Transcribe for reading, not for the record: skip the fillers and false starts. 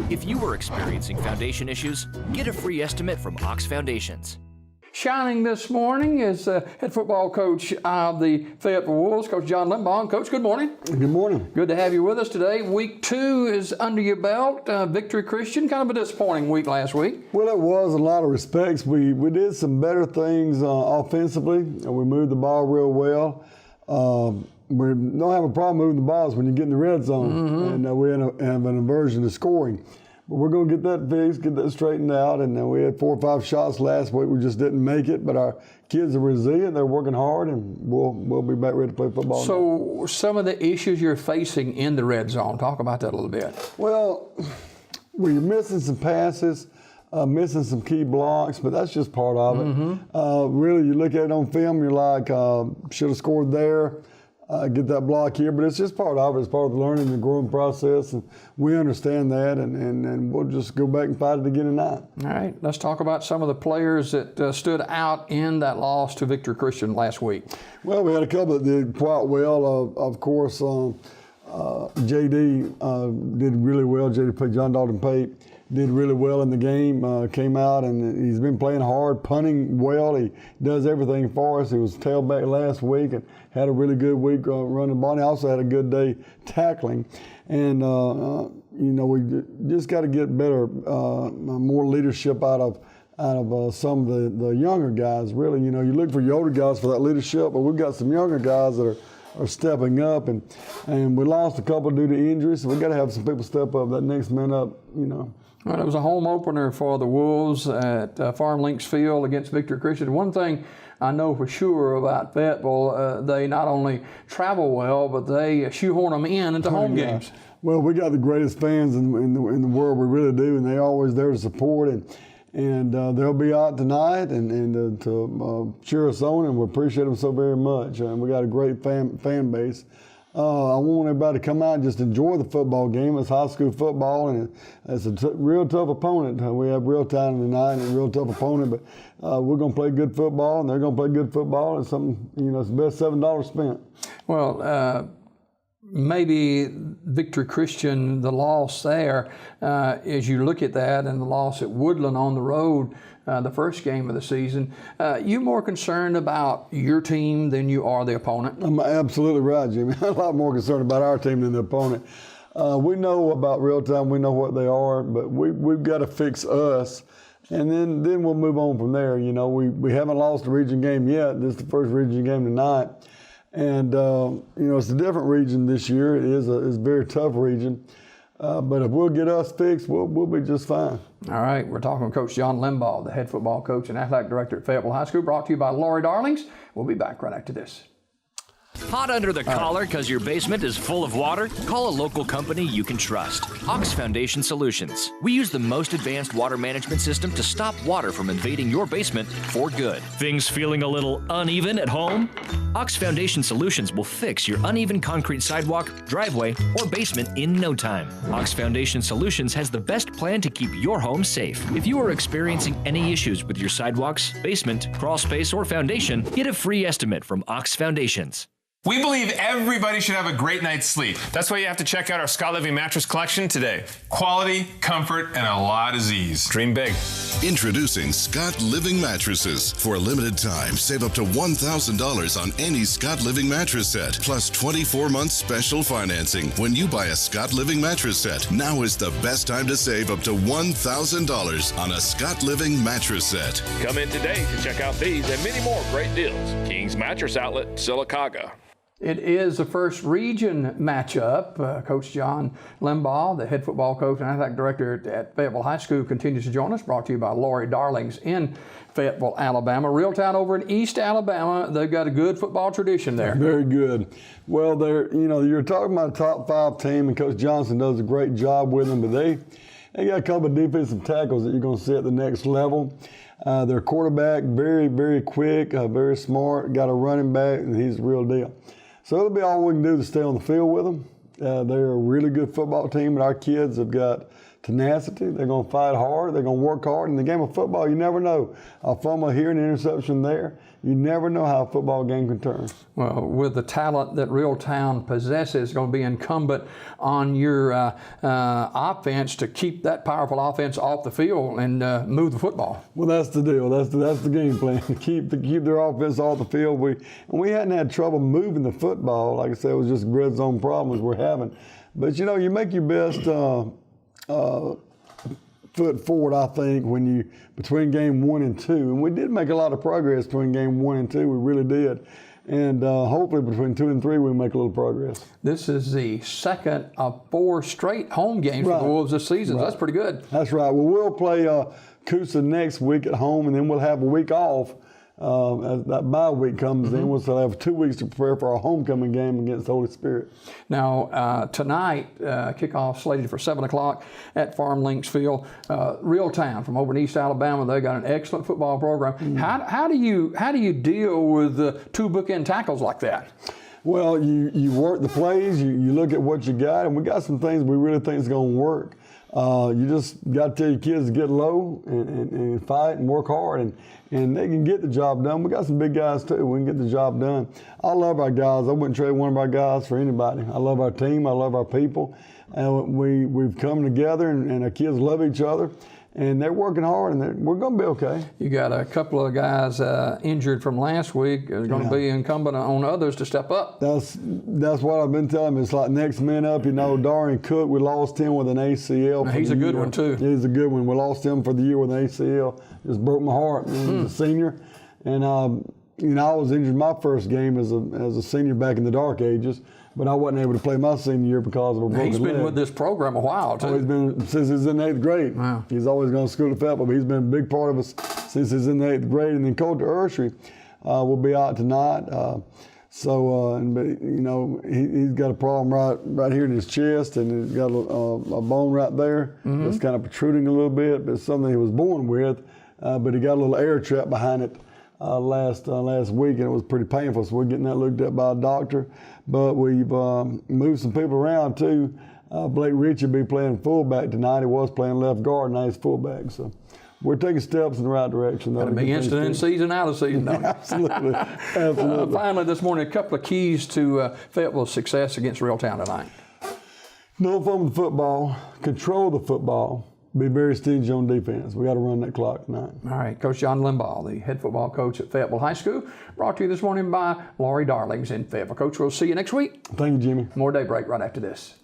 If you are experiencing foundation issues, get a free estimate from Ox Foundations. Shining this morning is head football coach of the Fayetteville Wolves, Coach John Limbaugh. Coach, good morning. Good morning. Good to have you with us today. Week 2 is under your belt. Victory Christian, kind of a disappointing week last week. Well, it was in a lot of respects. We did some better things offensively. We moved the ball real well. We don't have a problem moving the balls when you get in the red zone, and we have an aversion to scoring. But we're going to get that fixed, get that straightened out. And we had 4 or 5 shots last week. We just didn't make it. But our kids are resilient. They're working hard, and we'll be back ready to play football. So some of the issues you're facing in the red zone, talk about that a little bit. Well, you're missing some passes, missing some key blocks, but that's just part of it. Really, you look at it on film, you're like, should have scored there. Get that block here, but it's just part of it. It's part of the learning and growing process, and we understand that, and we'll just go back and fight it again tonight. All right, let's talk about some of the players that stood out in that loss to Victory Christian last week. Well, we had a couple that did quite well. Of course, J.D. did really well. J.D. played John Dalton Pate. Did really well in the game, came out, and he's been playing hard, punting well. He does everything for us. He was tailback last week and had a really good week running the ball. He also had a good day tackling. And, we just got to get better, more leadership out of some of the younger guys, really. You look for your older guys for that leadership, but we've got some younger guys that are stepping up, and we lost a couple due to injuries, so we got to have some people step up. That next man up, Well, it was a home opener for the Wolves at Farm Links Field against Victory Christian. One thing I know for sure about Fayetteville, they not only travel well, but they shoehorn them into home games. Well, we got the greatest fans in the world. We really do, and they're always there to support. And they'll be out tonight and to cheer us on, and we appreciate them so very much. And we got a great fan base. I want everybody to come out and just enjoy the football game. It's high school football, and it's a real tough opponent. We have real talent tonight and a real tough opponent, but we're going to play good football, and they're going to play good football. It's something, it's the best $7 spent. Well, maybe Victory Christian, the loss there, as you look at that, and the loss at Woodland on the road, the first game of the season, you more concerned about your team than you are the opponent? I'm absolutely right, Jimmy. I'm a lot more concerned about our team than the opponent. We know about real time. We know what they are, but we've got to fix us. And then we'll move on from there. We haven't lost a region game yet. This is the first region game tonight. And, it's a different region this year. It's a very tough region. But if we'll get us fixed, we'll be just fine. All right, we're talking with Coach John Limbaugh, the head football coach and athletic director at Fayetteville High School, brought to you by Lori Darlings. We'll be back right after this. Hot under the collar because your basement is full of water? Call a local company you can trust. Ox Foundation Solutions. We use the most advanced water management system to stop water from invading your basement for good. Things feeling a little uneven at home? Ox Foundation Solutions will fix your uneven concrete sidewalk, driveway, or basement in no time. Ox Foundation Solutions has the best plan to keep your home safe. If you are experiencing any issues with your sidewalks, basement, crawl space, or foundation, get a free estimate from Ox Foundations. We believe everybody should have a great night's sleep. That's why you have to check out our Scott Living mattress collection today. Quality, comfort, and a lot of Z's. Dream big. Introducing Scott Living mattresses. For a limited time, save up to $1,000 on any Scott Living mattress set, plus 24-month special financing when you buy a Scott Living mattress set. Now is the best time to save up to $1,000 on a Scott Living mattress set. Come in today to check out these and many more great deals. King's Mattress Outlet, Sylacauga. It is the first region matchup. Coach John Limbaugh, the head football coach and athletic director at Fayetteville High School, continues to join us, brought to you by Lori Darlings in Fayetteville, Alabama. Real town over in East Alabama. They've got a good football tradition there. Very good. Well, you're talking about a top 5 team, and Coach Johnson does a great job with them, but they got a couple of defensive tackles that you're going to see at the next level. Their quarterback, very, very quick, very smart, got a running back, and he's the real deal. So it'll be all we can do to stay on the field with them. They're a really good football team, and our kids have got tenacity. They're going to fight hard. They're going to work hard. In the game of football, you never know. A fumble here, an interception there. You never know how a football game can turn. Well, with the talent that Reeltown possesses, it's going to be incumbent on your offense to keep that powerful offense off the field and move the football. Well, that's the deal. That's the game plan. keep their offense off the field. We hadn't had trouble moving the football. Like I said, it was just red zone problems we're having. But you know, you make your best foot forward, I think, when you between game 1 and 2, and we did make a lot of progress between game 1 and 2. We really did, and hopefully between 2 and 3 we make a little progress. This is the second of 4 straight home games for the Wolves this season. So that's pretty good. That's right. Well, we'll play Coosa next week at home, and then we'll have a week off. As that bye week comes in, we'll still have 2 weeks to prepare for our homecoming game against the Holy Spirit. Now, tonight, kickoff slated for 7 o'clock at Farm Links Field. Reeltown from over in East Alabama, they got an excellent football program. How do you deal with 2 bookend tackles like that? Well, you work the plays, you look at what you got, and we got some things we really think is going to work. You just got to tell your kids to get low and fight and work hard, and they can get the job done. We got some big guys too. We can get the job done. I love our guys. I wouldn't trade one of our guys for anybody. I love our team. I love our people. And we've come together, and our kids love each other. And they're working hard, and we're going to be okay. You got a couple of guys injured from last week. It's going to be incumbent on others to step up. That's what I've been telling them. It's like next man up. You know, Darian Cook, we lost him with an ACL. He's a good one, too. He's a good one. We lost him for the year with an ACL. Just broke my heart. He's a senior. And, you know, I was injured my first game as a senior back in the dark ages. But I wasn't able to play my senior year because of a broken leg. He's been with this program a while, too. He's been since he's in 8th grade. Wow. He's always gone to school at Fayetteville, but he's been a big part of us since he's in the 8th grade. And then Coach Urshery will be out tonight. But you know, he's got a problem right here in his chest, and he's got a bone right there that's kind of protruding a little bit. But it's something he was born with, but he got a little air trap behind it last week, and it was pretty painful. So we're getting that looked at by a doctor. But we've moved some people around too. Blake Ritchie will be playing fullback tonight. He was playing left guard, now he's fullback. So we're taking steps in the right direction. It'll be instant in season, out of season. Absolutely. Absolutely. Finally, this morning, a couple of keys to Fayetteville's success against Reeltown tonight. No fun with the football. Control the football. Be very stingy on defense. We got to run that clock tonight. All right, Coach John Limbaugh, the head football coach at Fayetteville High School, brought to you this morning by Laurie Darlings in Fayetteville. Coach, we'll see you next week. Thank you, Jimmy. More Daybreak right after this.